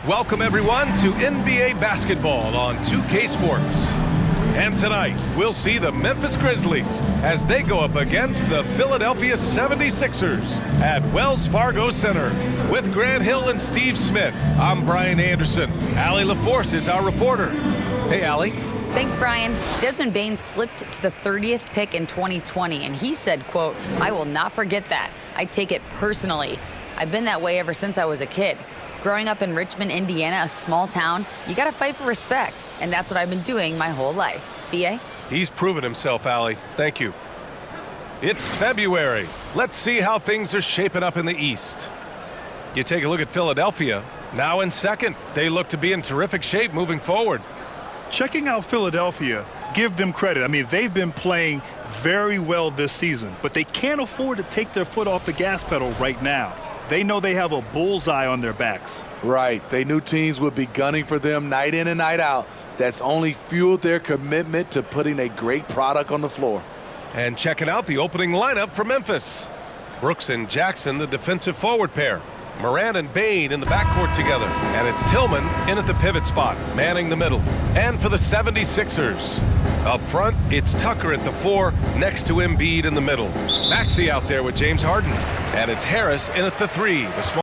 Welcome, everyone, to NBA basketball on 2K Sports. And tonight, we'll see the Memphis Grizzlies as they go up against the Philadelphia 76ers at Wells Fargo Center. With Grant Hill and Steve Smith, I'm Brian Anderson. Allie LaForce is our reporter. Hey, Allie. Thanks, Brian. Desmond Bane slipped to the 30th pick in 2020, and he said, quote, "I will not forget that. I take it personally. I've been that way ever since I was a kid. Growing up in Richmond, Indiana, a small town, you got to fight for respect, and that's what I've been doing my whole life." B.A.? He's proven himself, Allie. Thank you. It's February. Let's see how things are shaping up in the East. You take a look at Philadelphia. Now in second, they look to be in terrific shape moving forward. Checking out Philadelphia, give them credit. I mean, they've been playing very well this season, but they can't afford to take their foot off the gas pedal right now. They know they have a bullseye on their backs. Right. They knew teams would be gunning for them night in and night out. That's only fueled their commitment to putting a great product on the floor. And checking out the opening lineup for Memphis. Brooks and Jackson, the defensive forward pair. Morant and Bane in the backcourt together. And it's Tillman in at the pivot spot, manning the middle. And for the 76ers, up front, it's Tucker at the 4, next to Embiid in the middle. Maxey out there with James Harden. And it's Harris in at the 3, the small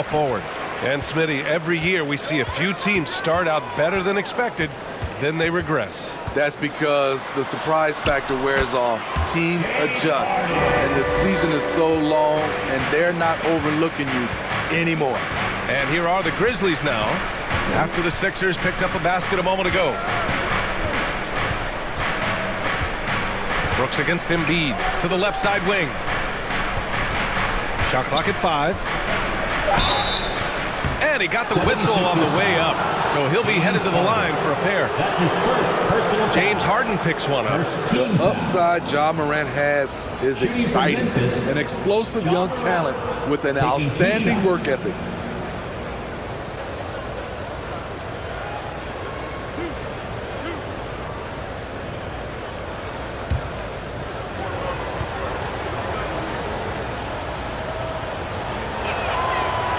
forward. And Smitty, every year we see a few teams start out better than expected, then they regress. That's because the surprise factor wears off. Teams adjust, and the season is so long, and they're not overlooking you anymore. And here are the Grizzlies now, after the Sixers picked up a basket a moment ago. Brooks against Embiid to the left side wing. Shot clock at 5. And he got the whistle on the way up, so he'll be headed to the line for a pair. That's his first personal James Harden picks one up. The upside Ja Morant has is exciting. An explosive young talent with an outstanding work ethic.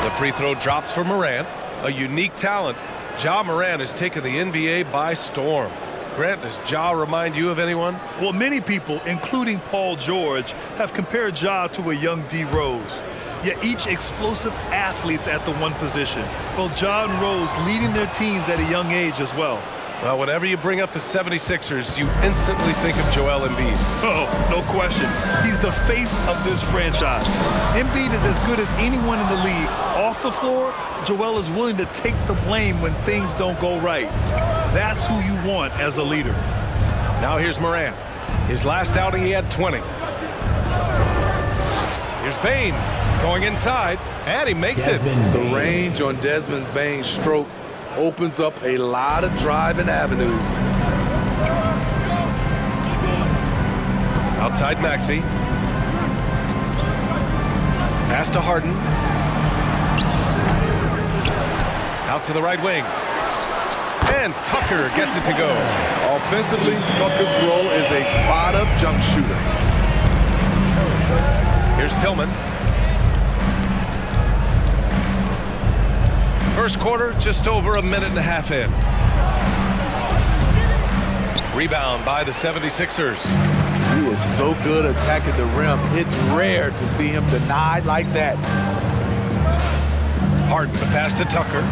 The free throw drops for Morant. A unique talent. Ja Morant has taken the NBA by storm. Grant, does Ja remind you of anyone? Well, many people, including Paul George, have compared Ja to a young D. Rose. Yet each explosive athlete's at the one position. Both Ja and Rose leading their teams at a young age as well. Well, whenever you bring up the 76ers, you instantly think of Joel Embiid. Oh, no question. He's the face of this franchise. Embiid is as good as anyone in the league. Off the floor, Joel is willing to take the blame when things don't go right. That's who you want as a leader. Now here's Morant. His last outing, he had 20. Here's Bane going inside, and he makes it. The range on Desmond Bane's stroke opens up a lot of driving avenues. Outside Maxey. Pass to Harden. Out to the right wing. And Tucker gets it to go. Offensively, Tucker's role is a spot-up jump shooter. Here's Tillman. First quarter, just over a minute and a half in. Rebound by the 76ers. He is so good attacking the rim. It's rare to see him denied like that. Harden, the pass to Tucker.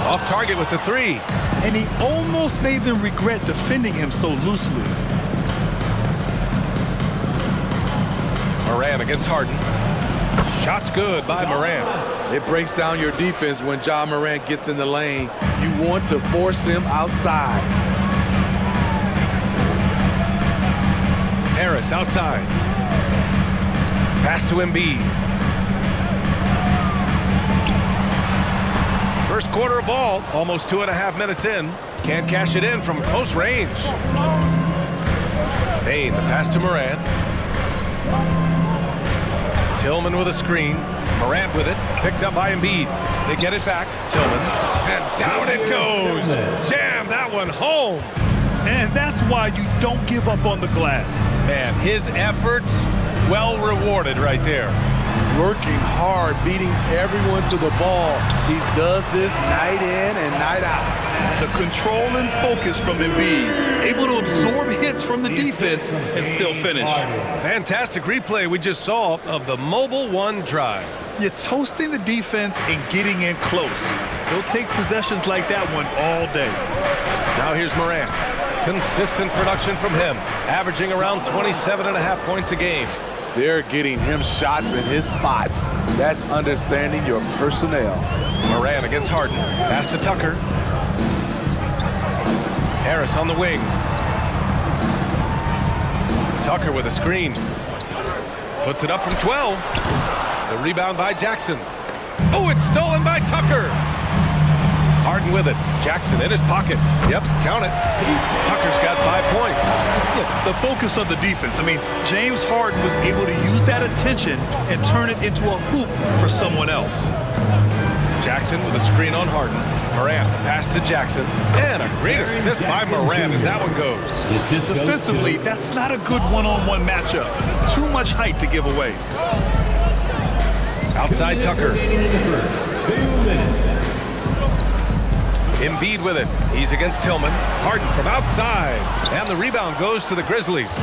Off target with the 3. And he almost made them regret defending him so loosely. Morant against Harden. Shot's good by Morant. It breaks down your defense when Ja Morant gets in the lane. You want to force him outside. Harris outside. Pass to Embiid. First quarter of ball, almost 2.5 minutes in. Can't cash it in from close range. Bane, the pass to Morant. Tillman with a screen. Morant with it. Picked up by Embiid. They get it back. Tillman. And down it goes. Jam that one home. And that's why you don't give up on the glass. Man, his efforts well rewarded right there. working hard, beating everyone to the ball. He does this night in and night out. The control and focus from Embiid, able to absorb hits from the defense and still finish. Fantastic replay we just saw of the mobile one drive. You're toasting the defense and getting in close. They'll take possessions like that one all day. Now here's Morant. Consistent production from him, averaging around 27.5 points a game. They're getting him shots in his spots. That's understanding your personnel. Morant against Harden. Pass to Tucker. Harris on the wing. Tucker with a screen. Puts it up from 12. The rebound by Jackson. Oh, it's stolen by Tucker. Harden with it. Jackson in his pocket. Yep, count it. Tucker's got 5 points. Yeah, the focus of the defense. I mean, James Harden was able to use that attention and turn it into a hoop for someone else. Jackson with a screen on Harden. Morant, the pass to Jackson. And a great assist by Morant as that one goes. Defensively, that's not a good one-on-one matchup. Too much height to give away. Outside Tucker. Embiid with it. He's against Tillman. Harden from outside. And the rebound goes to the Grizzlies.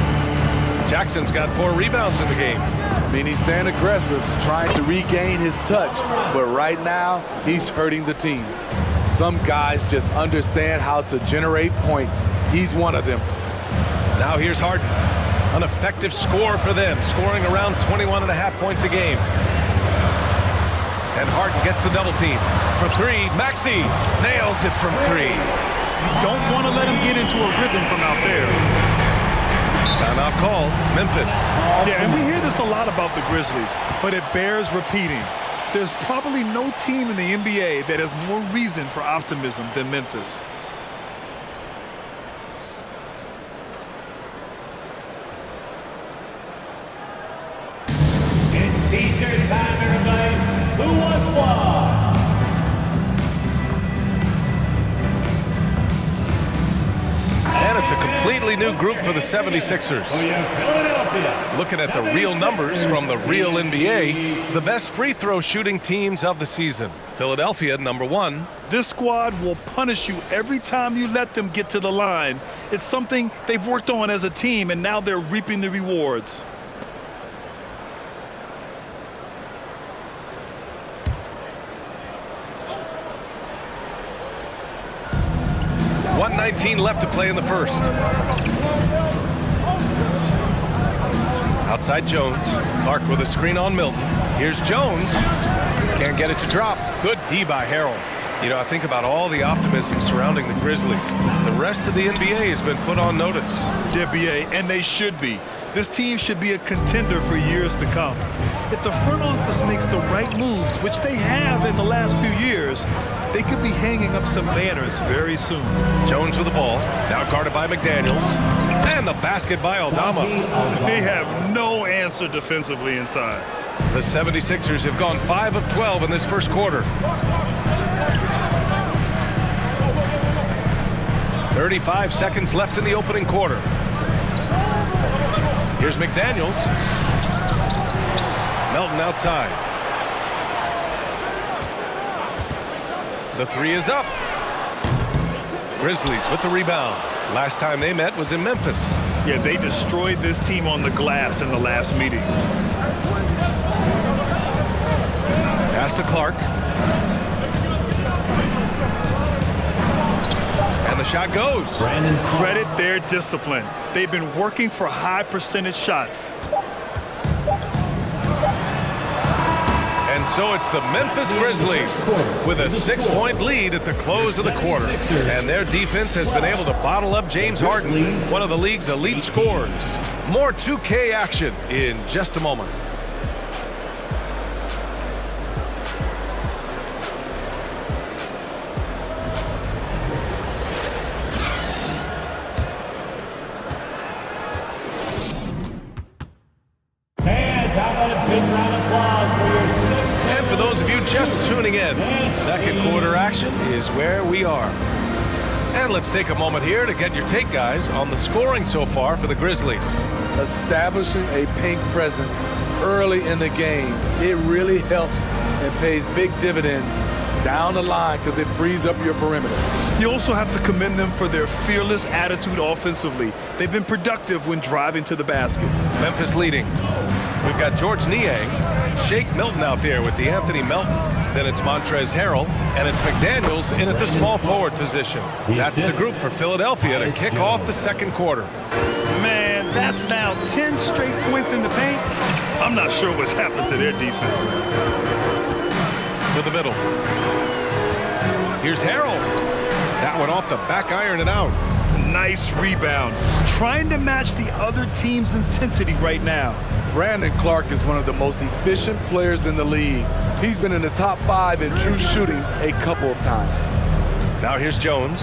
Jackson's got 4 rebounds in the game. I mean, he's staying aggressive, trying to regain his touch. But right now, he's hurting the team. Some guys just understand how to generate points. He's one of them. Now here's Harden. An effective score for them, scoring around 21.5 points a game. And Harden gets the double team. For 3, Maxey nails it from 3. You don't want to let him get into a rhythm from out there. Timeout call, Memphis. Yeah, and we hear this a lot about the Grizzlies, but it bears repeating. There's probably no team in the NBA that has more reason for optimism than Memphis. It's T-shirt time, everybody. Who wants one? And it's a completely new group for the 76ers. Philadelphia. Looking at the real numbers from the real NBA, the best free throw shooting teams of the season. Philadelphia, number 1. This squad will punish you every time you let them get to the line. It's something they've worked on as a team, and now they're reaping the rewards. .119 left to play in the first. Outside Jones. Clark with a screen on Milton. Here's Jones. Can't get it to drop. Good D by Harrell. You know, I think about all the optimism surrounding the Grizzlies. The rest of the NBA has been put on notice. Yeah, BA, and they should be. This team should be a contender for years to come. If the front office makes the right moves, which they have in the last few years, they could be hanging up some banners very soon. Jones with the ball. Now guarded by McDaniels. And the basket by Aldama. They have no answer defensively inside. The 76ers have gone 5 of 12 in this first quarter. 35 seconds left in the opening quarter. Here's McDaniels. Melton outside. The 3 is up. Grizzlies with the rebound. Last time they met was in Memphis. Yeah, they destroyed this team on the glass in the last meeting. Pass to Clark. And the shot goes. Credit their discipline. They've been working for high percentage shots. And so it's the Memphis Grizzlies with a 6-point lead at the close of the quarter. And their defense has been able to bottle up James Harden, one of the league's elite scorers. More 2K action in just a moment. And for those of you just tuning in, second quarter action is where we are. And let's take a moment here to get your take, guys, on the scoring so far for the Grizzlies. Establishing a paint presence early in the game, it really helps and pays big dividends down the line because it frees up your perimeter. You also have to commend them for their fearless attitude offensively. They've been productive when driving to the basket. Memphis leading. We've got George Niang, Shake Milton out there with DeAnthony Melton. Then it's Montrezl Harrell, and it's McDaniels in at the small forward position. That's the group for Philadelphia to kick off the second quarter. Man, that's now 10 straight points in the paint. I'm not sure what's happened to their defense. To the middle. Here's Harrell. That one off the back iron and out. Nice rebound. Trying to match the other team's intensity right now. Brandon Clark is one of the most efficient players in the league. He's been in the top 5 in true shooting a couple of times. Now here's Jones.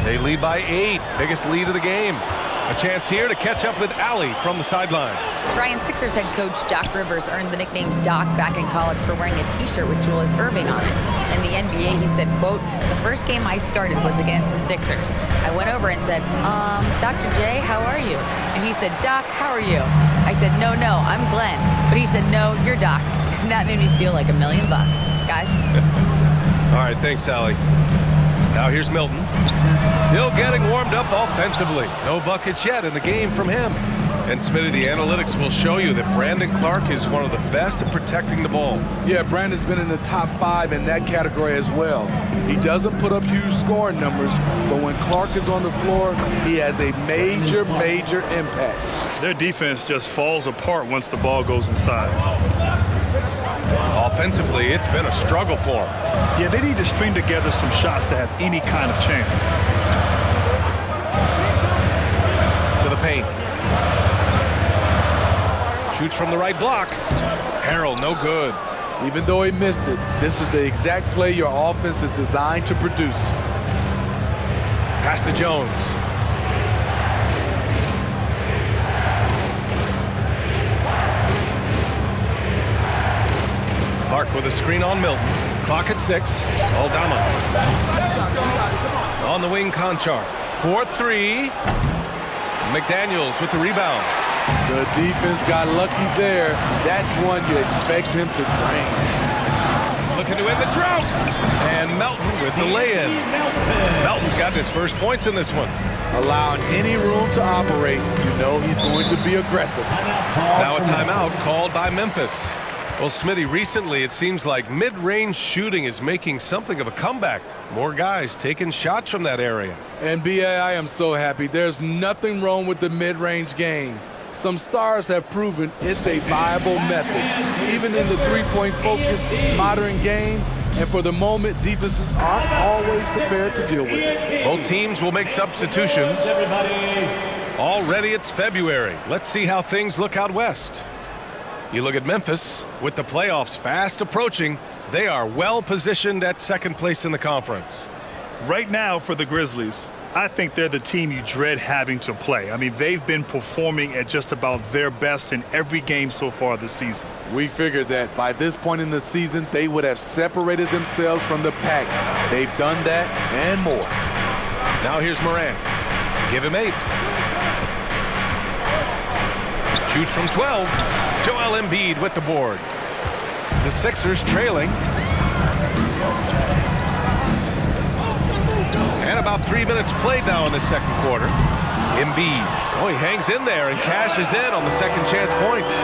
They lead by 8. Biggest lead of the game. A chance here to catch up with Allie from the sideline. Brian, Sixers head coach Doc Rivers earned the nickname Doc back in college for wearing a t-shirt with Julius Erving on it. In the NBA, he said, quote, "The first game I started was against the Sixers. I went over and said, Dr. J, how are you?" And he said, "Doc, how are you?" I said, no, I'm Glenn." But he said, "No, you're Doc." And that made me feel like $1 million. Guys? All right, thanks, Allie. Now here's Milton. Still getting warmed up offensively. No buckets yet in the game from him. And Smitty, the analytics will show you that Brandon Clark is one of the best at protecting the ball. Yeah, Brandon's been in the top 5 in that category as well. He doesn't put up huge scoring numbers, but when Clark is on the floor, he has a major impact. Their defense just falls apart once the ball goes inside. Offensively, it's been a struggle for him. Yeah, they need to string together some shots to have any kind of chance. To the paint. Shoots from the right block. Harrell, no good. Even though he missed it, this is the exact play your offense is designed to produce. Pass to Jones. Clark with a screen on Milton. Clock at 6. Aldama. On the wing, Conchar. 4-3. McDaniels with the rebound. The defense got lucky there. That's one you expect him to drain. Looking to end the drought. And Melton with the lay-in. Melton's got his first points in this one. Allowing any room to operate, you know he's going to be aggressive. Now a timeout called by Memphis. Well, Smitty, recently it seems like mid-range shooting is making something of a comeback. More guys taking shots from that area. And B.A., I am so happy. There's nothing wrong with the mid-range game. Some stars have proven it's a viable method, even in the three-point focused modern game. And for the moment, defenses aren't always prepared to deal with it. Both teams will make substitutions. Already it's February. Let's see how things look out west. You look at Memphis, with the playoffs fast approaching, they are well positioned at second place in the conference. Right now for the Grizzlies, I think they're the team you dread having to play. I mean, they've been performing at just about their best in every game so far this season. We figured that by this point in the season, they would have separated themselves from the pack. They've done that and more. Now here's Morant. Give him 8. Shoots from 12. Joel Embiid with the board. The Sixers trailing. And about 3 minutes played now in the second quarter. Embiid. Oh, he hangs in there and cashes in on the second chance points.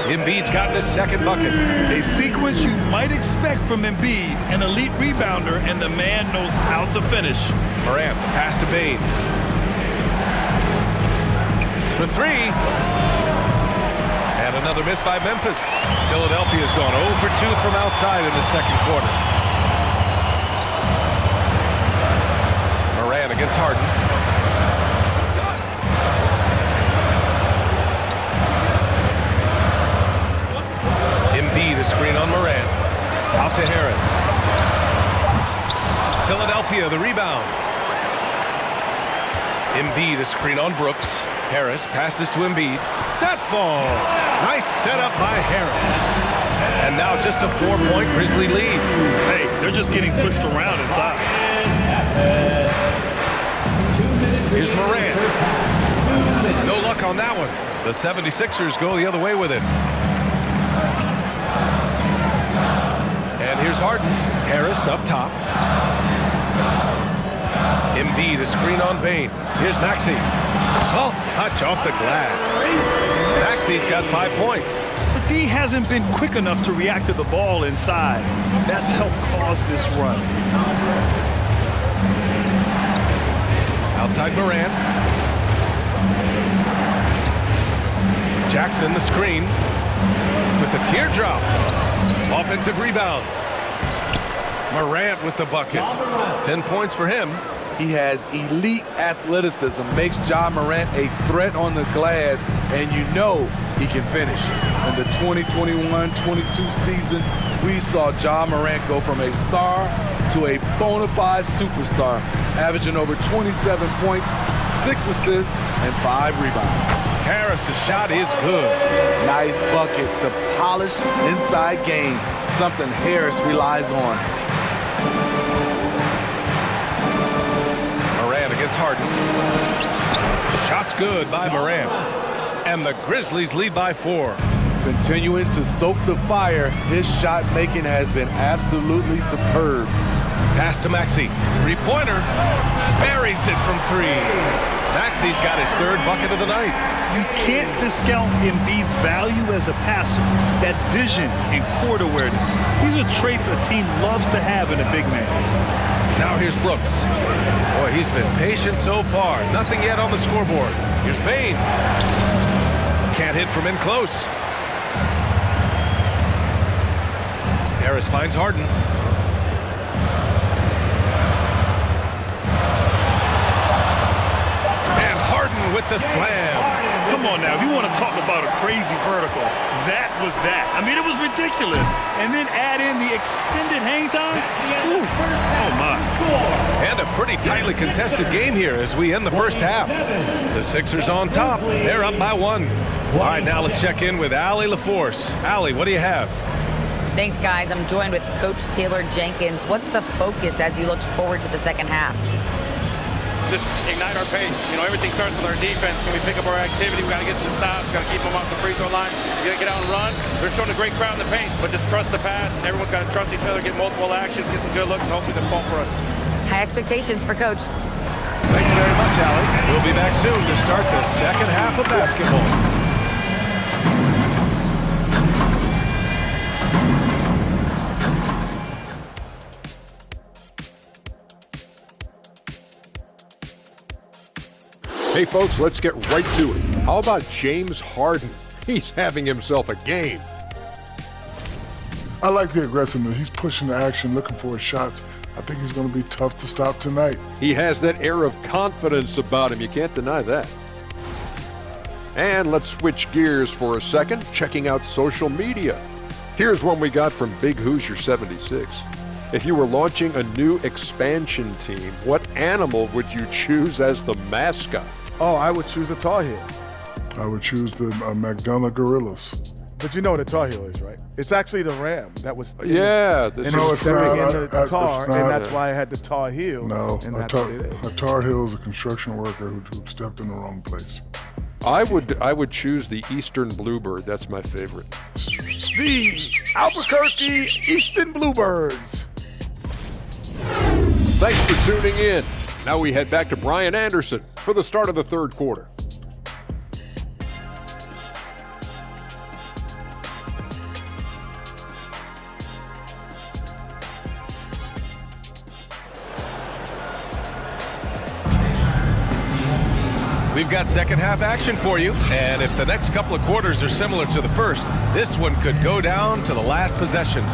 Embiid's gotten his second bucket. A sequence you might expect from Embiid, an elite rebounder, and the man knows how to finish. Morant, the pass to Bane. For 3. And another miss by Memphis. Philadelphia's gone 0 for 2 from outside in the second quarter. Morant against Harden. Embiid, a screen on Morant. Out to Harris. Philadelphia, the rebound. Embiid, a screen on Brooks. Harris passes to Embiid. That falls. Nice setup by Harris. And now just a 4-point Grizzly lead. Hey, they're just getting pushed around inside. Here's Morant. No luck on that one. The 76ers go the other way with it. Harden. Harris up top. Embiid, a screen on Bane. Here's Maxey. Soft touch off the glass. Maxey's got 5 points. But D hasn't been quick enough to react to the ball inside. That's helped cause this run. Outside Morant. Jackson the screen with the teardrop. Offensive rebound. Morant with the bucket. 10 points for him. He has elite athleticism, makes Ja Morant a threat on the glass, and you know he can finish. In the 2021-22 season, we saw Ja Morant go from a star to a bona fide superstar, averaging over 27 points, 6 assists, and 5 rebounds. Harris's shot is good. Nice bucket, the polished inside game, something Harris relies on. Morant against Harden. Shot's good by Morant. And the Grizzlies lead by 4. Continuing to stoke the fire, his shot making has been absolutely superb. Pass to Maxey. Three-pointer. Buries it from 3. Maxey's got his 3rd bucket of the night. You can't discount Embiid's value as a passer. That vision and court awareness. These are traits a team loves to have in a big man. Now here's Brooks. Boy, he's been patient so far. Nothing yet on the scoreboard. Here's Bane. Can't hit from in close. Harris finds Harden. And Harden with the slam. Come on now, if you want to talk about a crazy vertical, that was that. I mean, it was ridiculous. And then add in the extended hang time. Ooh. Oh, my. And a pretty tightly contested game here as we end the first half. The Sixers on top. They're up by 1. All right, now let's check in with Allie LaForce. Allie, what do you have? Thanks, guys. I'm joined with Coach Taylor Jenkins. What's the focus as you look forward to the second half? Just ignite our pace. You know, everything starts with our defense. Can we pick up our activity? We got to get some stops. Got to keep them off the free throw line. We got to get out and run. They're showing a great crowd in the paint, but just trust the pass. Everyone's got to trust each other, get multiple actions, get some good looks, and hopefully they fall for us. High expectations for Coach. Thanks very much, Allie. We'll be back soon to start the second half of basketball. Hey folks, let's get right to it. How about James Harden? He's having himself a game. I like the aggressiveness. He's pushing the action, looking for his shots. I think he's going to be tough to stop tonight. He has that air of confidence about him. You can't deny that. And let's switch gears for a second, checking out social media. Here's one we got from Big Hoosier 76. If you were launching a new expansion team, what animal would you choose as the mascot? Oh, I would choose a Tar Heel. I would choose the McDonough Gorillas. But you know what a Tar Heel is, right? It's actually the ram that was Yeah. and No, it's it's not. stepping in the tar, It's not. and that's why I had the Tar Heel. No, and a that's tar, what it is. a Tar Heel is a construction worker who stepped in the wrong place. I would choose the Eastern Bluebird. That's my favorite. The Albuquerque Eastern Bluebirds. Thanks for tuning in. Now we head back to Brian Anderson for the start of the third quarter. We've got second half action for you, and if the next couple of quarters are similar to the first, this one could go down to the last possession.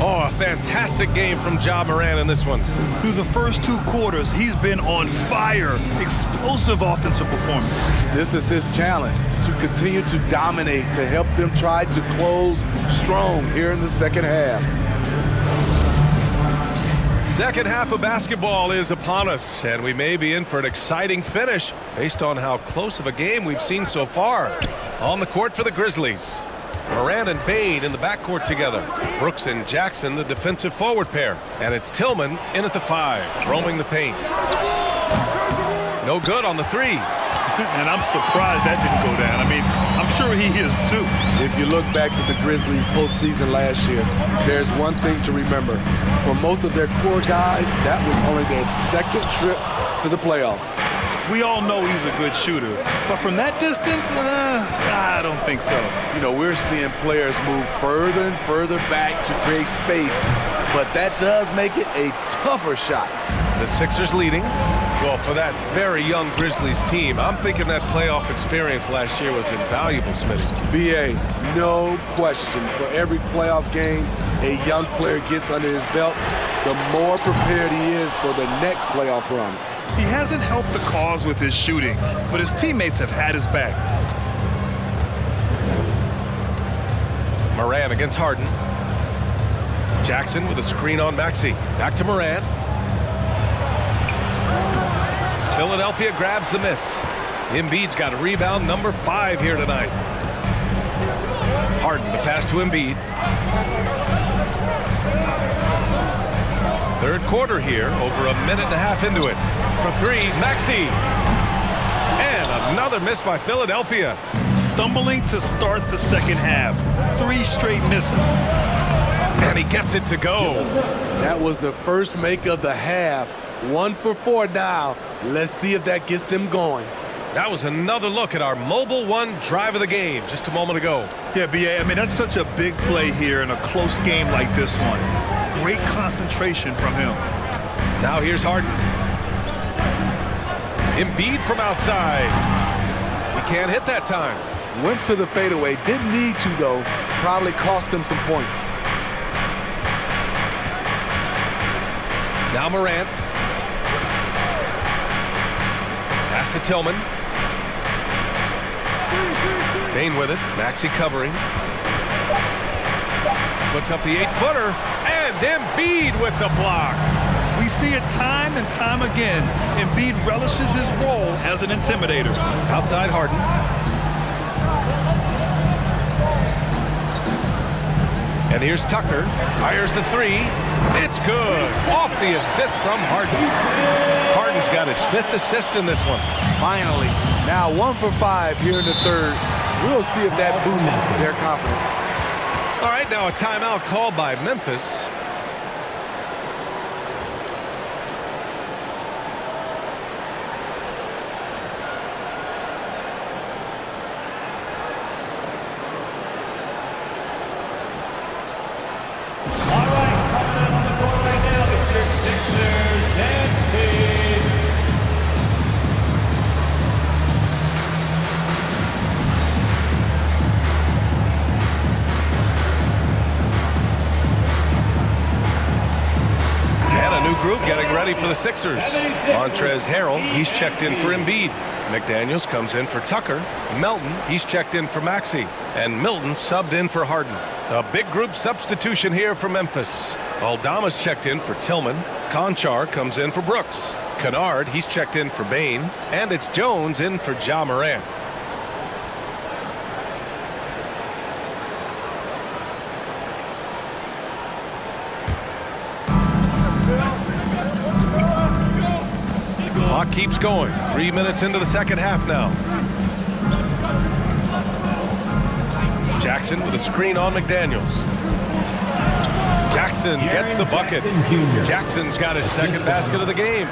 Oh, a fantastic game from Ja Morant in this one. Through the first 2 quarters, he's been on fire. Explosive offensive performance. This is his challenge, to continue to dominate, to help them try to close strong here in the second half. Second half of basketball is upon us, and we may be in for an exciting finish based on how close of a game we've seen so far. On the court for the Grizzlies, Morant and Bane in the backcourt together. Brooks and Jackson, the defensive forward pair. And it's Tillman in at the 5, roaming the paint. No good on the 3. And I'm surprised that didn't go down. I mean, I'm sure he is too. If you look back to the Grizzlies postseason last year, there's one thing to remember. For most of their core guys, that was only their second trip to the playoffs. We all know he's a good shooter, but from that distance, I don't think so. You know, we're seeing players move further and further back to create space, but that does make it a tougher shot. The Sixers leading. Well, for that very young Grizzlies team, I'm thinking that playoff experience last year was invaluable, Smitty. BA, no question. For every playoff game a young player gets under his belt, the more prepared he is for the next playoff run. He hasn't helped the cause with his shooting, but his teammates have had his back. Moran against Harden. Jackson with a screen on Maxey. Back to Moran. Philadelphia grabs the miss. Embiid's got a rebound, number 5 here tonight. Harden, the pass to Embiid. Third quarter here, over a minute and a half into it. For 3, Maxey. And another miss by Philadelphia. Stumbling to start the second half. 3 straight misses. And he gets it to go. That was the first make of the half. 1 for 4 now. Let's see if that gets them going. That was another look at our Mobile One drive of the game just a moment ago. Yeah, BA, I mean, that's such a big play here in a close game like this one. Great concentration from him. Now here's Harden. Embiid from outside. He can't hit that time. Went to the fadeaway. Didn't need to, though. Probably cost him some points. Now Morant. Pass to Tillman. Bane with it. Maxey covering. Puts up the 8-footer. And Embiid with the block. We see it time and time again. Embiid relishes his role as an intimidator. Outside Harden. And here's Tucker. Fires the 3. It's good. Off the assist from Harden. Harden's got his 5th assist in this one. Finally. Now 1 for 5 here in the third. We'll see if that boosts their confidence. All right, now a timeout called by Memphis. Group getting ready for the Sixers. Montrezl Harrell, he's checked in for Embiid. McDaniels comes in for Tucker. Melton, he's checked in for Maxey. And Milton subbed in for Harden. A big group substitution here for Memphis. Aldama's checked in for Tillman. Conchar comes in for Brooks. Kennard, he's checked in for Bane. And it's Jones in for Ja Morant. Clock keeps going. 3 minutes into the second half now. Jackson with a screen on McDaniels. Jackson gets the bucket. Jackson's got his second basket of the game.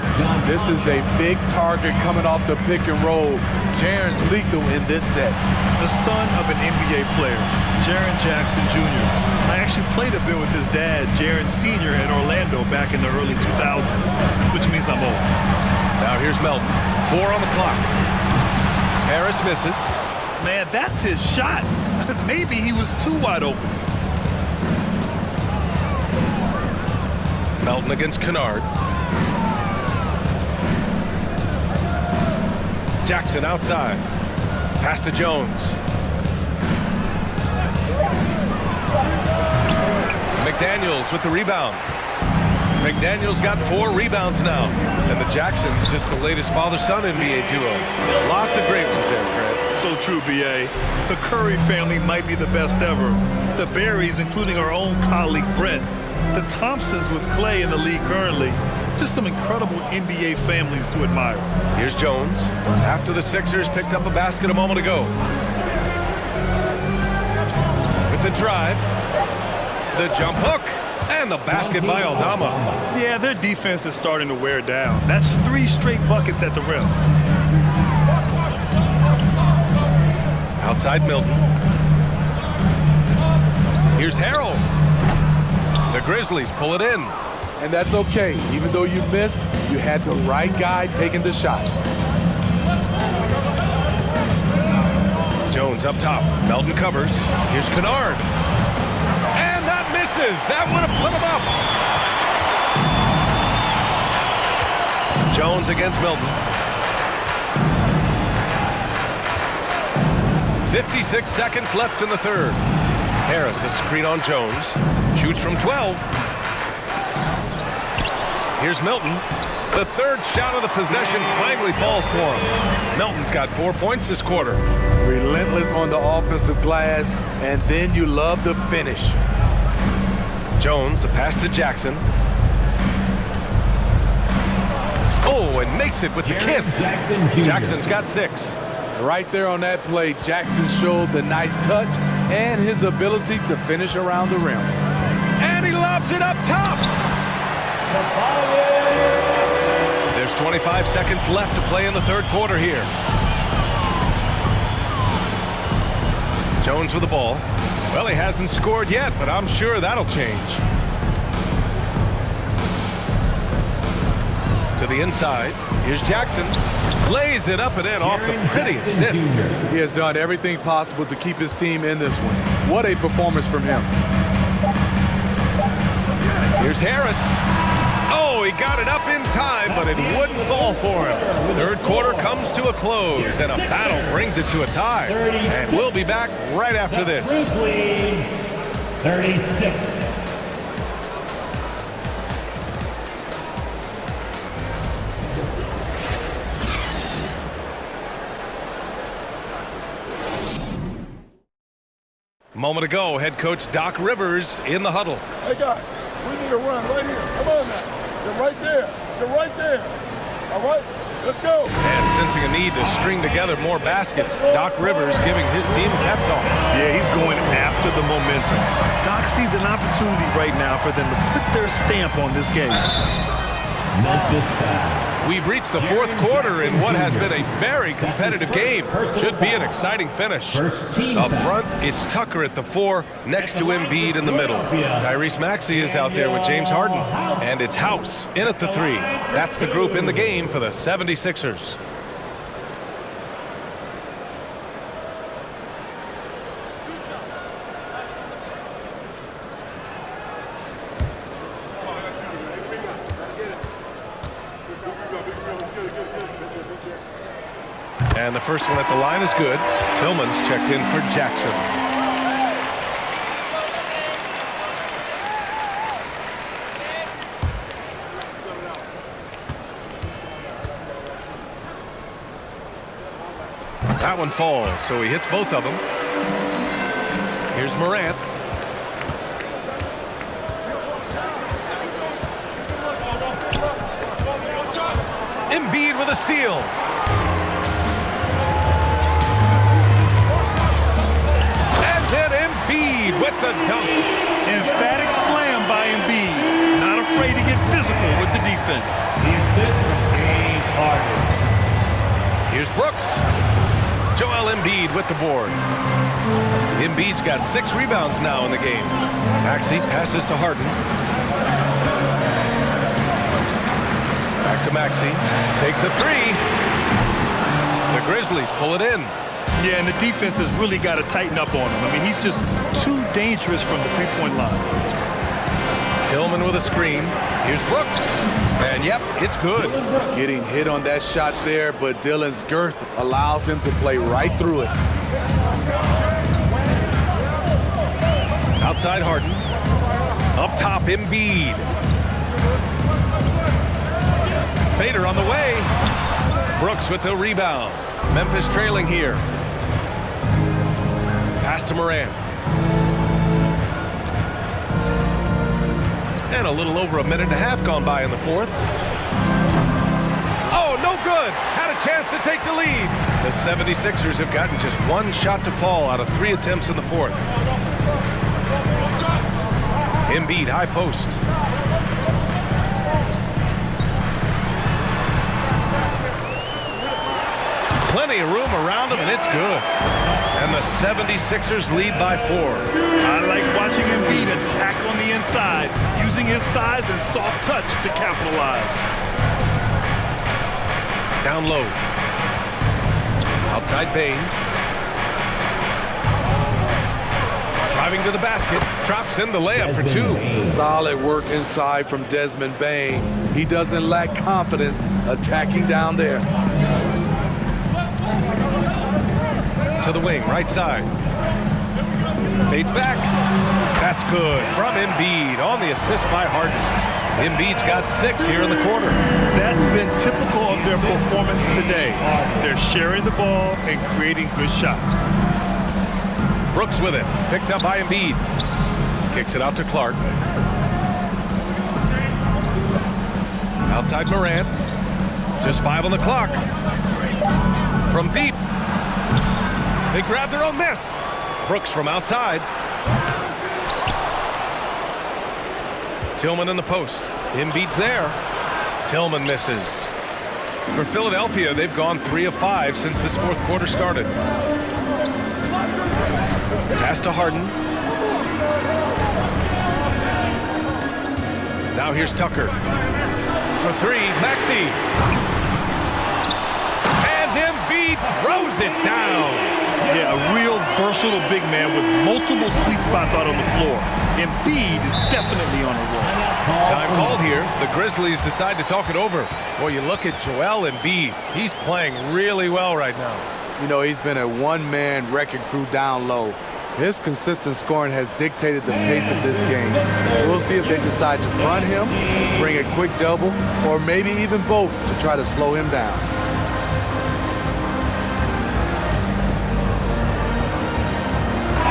This is a big target coming off the pick and roll. Jaren's lethal in this set. The son of an NBA player, Jaren Jackson Jr. I actually played a bit with his dad, Jaren Sr. in Orlando back in the early 2000s, which means I'm old. Now here's Melton. 4 on the clock. Harris misses. Man, that's his shot. Maybe he was too wide open. Melton against Kennard. Jackson outside. Pass to Jones. McDaniels with the rebound. McDaniels got 4 rebounds now. And the Jacksons just the latest father-son NBA duo. Lots of great ones there, Fred. So true, B.A. The Curry family might be the best ever. The Berries, including our own colleague Brent. The Thompsons with Clay in the league currently. Just some incredible NBA families to admire. Here's Jones. After the Sixers picked up a basket a moment ago. With the drive. The jump hook. And the basket by Aldama. Yeah, their defense is starting to wear down. That's 3 straight buckets at the rim. Outside Milton. Here's Harrell. The Grizzlies pull it in. And that's okay. Even though you miss, you had the right guy taking the shot. Jones up top. Melton covers. Here's Kennard. And that misses. That would have put him up. Jones against Milton. 56 seconds left in the third. Harris, a screen on Jones. Shoots from 12. Here's Milton. The third shot of the possession finally falls for him. Milton's got 4 points this quarter. Relentless on the offensive glass, and then you love the finish. Jones, the pass to Jackson. Oh, and makes it with the kiss. Jackson's got 6. Right there on that play, Jackson showed the nice touch and his ability to finish around the rim. And he lobs it up top. There's 25 seconds left to play in the third quarter here. Jones with the ball. Well, he hasn't scored yet, but I'm sure that'll change. To the inside. Here's Jackson. Lays it up and in off the pretty assist. He has done everything possible to keep his team in this one. What a performance from him. Here's Harris. Oh, he got it up in time, but it wouldn't fall for him. Third quarter comes to a close, and a battle brings it to a tie. And we'll be back right after this. Grizzlies, 36. A moment ago, head coach Doc Rivers in the huddle. Hey, guys, we need a run right here. Come on now. You're right there. You're right there. All right, let's go. And sensing a need to string together more baskets, Doc Rivers giving his team a pep talk. Yeah, he's going after the momentum. Doc sees an opportunity right now for them to put their stamp on this game. We've reached the fourth quarter in what has been a very competitive game. Should be an exciting finish. Up front, it's Tucker at the 4, next to Embiid in the middle. Tyrese Maxey is out there with James Harden. And it's House in at the 3. That's the group in the game for the 76ers. And the first one at the line is good. Tillman's checked in for Jackson. That one falls, so he hits both of them. Here's Morant. Embiid with a steal. Embiid with the dunk. Emphatic slam by Embiid. Not afraid to get physical with the defense. The assist from James Harden. Here's Brooks. Joel Embiid with the board. Embiid's got 6 rebounds now in the game. Maxey passes to Harden. Back to Maxey. Takes a 3. The Grizzlies pull it in. Yeah, and the defense has really got to tighten up on him. I mean, he's just too dangerous from the three-point line. Tillman with a screen. Here's Brooks. And yep, it's good. Getting hit on that shot there, but Dillon's girth allows him to play right through it. Outside Harden. Up top, Embiid. Fader on the way. Brooks with the rebound. Memphis trailing here. Pass to Morant. And a little over a minute and a half gone by in the fourth. chance to take the lead. The 76ers have gotten just one shot to fall out of 3 attempts in the fourth. Embiid, high post. Plenty of room around him, and it's good. And the 76ers lead by 4. I like watching Embiid attack on the inside, using his size and soft touch to capitalize. Down low. Outside Bane. Driving to the basket. Drops in the layup for 2. Solid work inside from Desmond Bane. He doesn't lack confidence attacking down there. To the wing, right side. Fades back. That's good from Embiid on the assist by Harden. Embiid's got 6 here in the quarter. That's been typical of their performance today. They're sharing the ball and creating good shots. Brooks with it. Picked up by Embiid. Kicks it out to Clark. Outside Morant. Just 5 on the clock. From deep. They grab their own miss. Brooks from outside. Tillman in the post. Embiid's there. Tillman misses. For Philadelphia, they've gone 3 of 5 since this fourth quarter started. Pass to Harden. Now here's Tucker. For 3, Maxey. And Embiid throws it down. Yeah, a real versatile big man with multiple sweet spots out on the floor. Embiid is definitely on a roll. Time called here. The Grizzlies decide to talk it over. Well, you look at Joel Embiid. He's playing really well right now. You know, he's been a one-man wrecking crew down low. His consistent scoring has dictated the pace of this game. We'll see if they decide to front him, bring a quick double, or maybe even both to try to slow him down.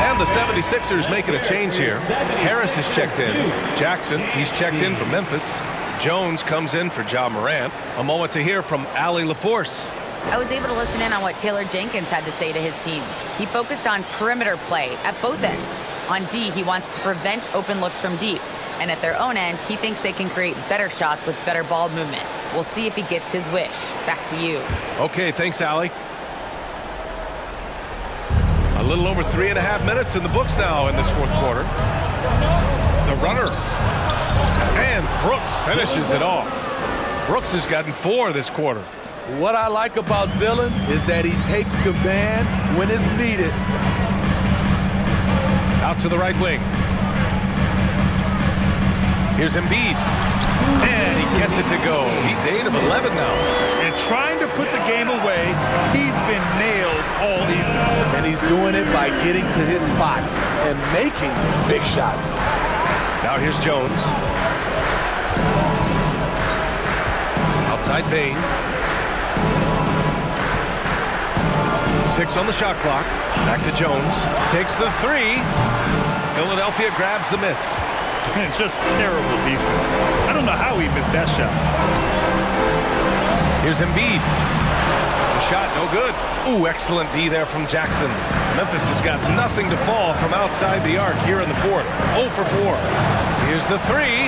And the 76ers making a change here. Harris is checked in. Jackson, he's checked in from Memphis. Jones comes in for Ja Morant. A moment to hear from Allie LaForce. I was able to listen in on what Taylor Jenkins had to say to his team. He focused on perimeter play at both ends. On D, he wants to prevent open looks from deep. And at their own end, he thinks they can create better shots with better ball movement. We'll see if he gets his wish. Back to you. Okay, thanks, Allie. A little over 3.5 minutes in the books now in this fourth quarter. The runner. And Brooks finishes it off. Brooks has gotten 4 this quarter. What I like about Dillon is that he takes command when it's needed. Out to the right wing. Here's Embiid. And he gets it to go. He's 8 of 11 now. And trying to put the game away, he's been nailed all evening. And he's doing it by getting to his spots and making big shots. Now here's Jones. Outside Bane. 6 on the shot clock. Back to Jones. Takes the 3. Philadelphia grabs the miss. Just terrible defense. I don't know how he missed that shot. Here's Embiid. The shot, no good. Ooh, excellent D there from Jackson. Memphis has got nothing to fall from outside the arc here in the fourth. 0 for 4. Here's the 3.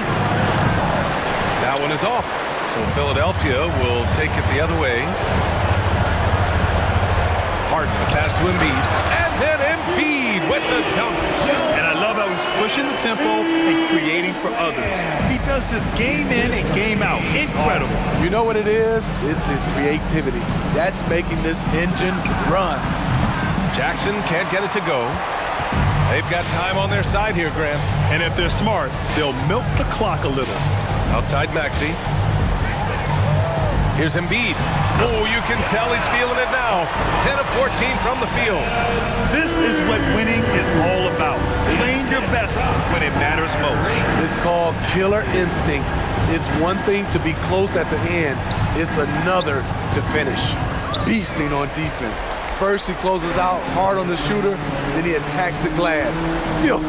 That one is off. So Philadelphia will take it the other way. Harden, the pass to Embiid. And then Embiid with the dunk. And I love how he's pushing the tempo and creating for others. He does this game in and game out. Incredible. You know what it is? It's his creativity. That's making this engine run. Jackson can't get it to go. They've got time on their side here, Graham. And if they're smart, they'll milk the clock a little. Outside Maxey. Here's Embiid. Oh, you can tell he's feeling it now. 10 of 14 from the field. This is what winning is all about. Playing your best when it matters most. It's called killer instinct. It's one thing to be close at the end. It's another to finish. Beasting on defense. First he closes out hard on the shooter, then he attacks the glass. Filthy.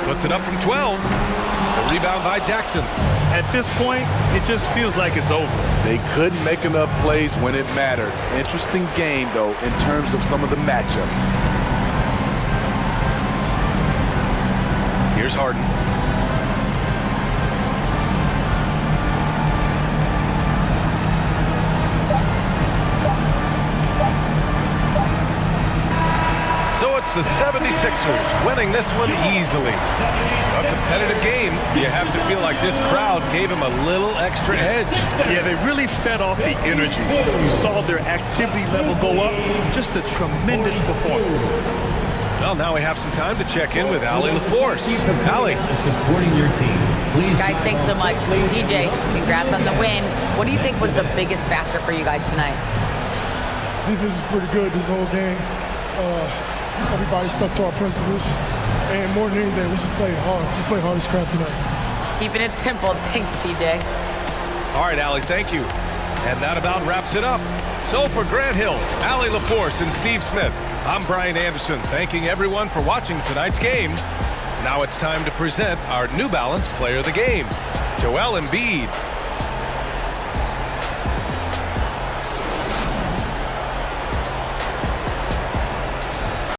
Puts it up from 12. The rebound by Jackson. At this point, it just feels like it's over. They couldn't make enough plays when it mattered. Interesting game, though, in terms of some of the matchups. Here's Harden. So it's the 76ers winning this one easily. A competitive game. You have to feel like this crowd gave him a little extra edge. Yeah, they really fed off the energy. You saw their activity level go up. Just a tremendous performance. Well, now we have some time to check in with Allie LaForce. Allie. Supporting your team. Please. Guys, thanks so much. DJ, congrats on the win. What do you think was the biggest factor for you guys tonight? Defense is pretty good this whole game. Everybody stuck to our principles. And more than anything, we just played hard. We played hard as crap tonight. Keeping it simple. Thanks, PJ. All right, Allie, thank you. And that about wraps it up. So for Grant Hill, Allie LaForce, and Steve Smith, I'm Brian Anderson, thanking everyone for watching tonight's game. Now it's time to present our New Balance Player of the Game, Joel Embiid.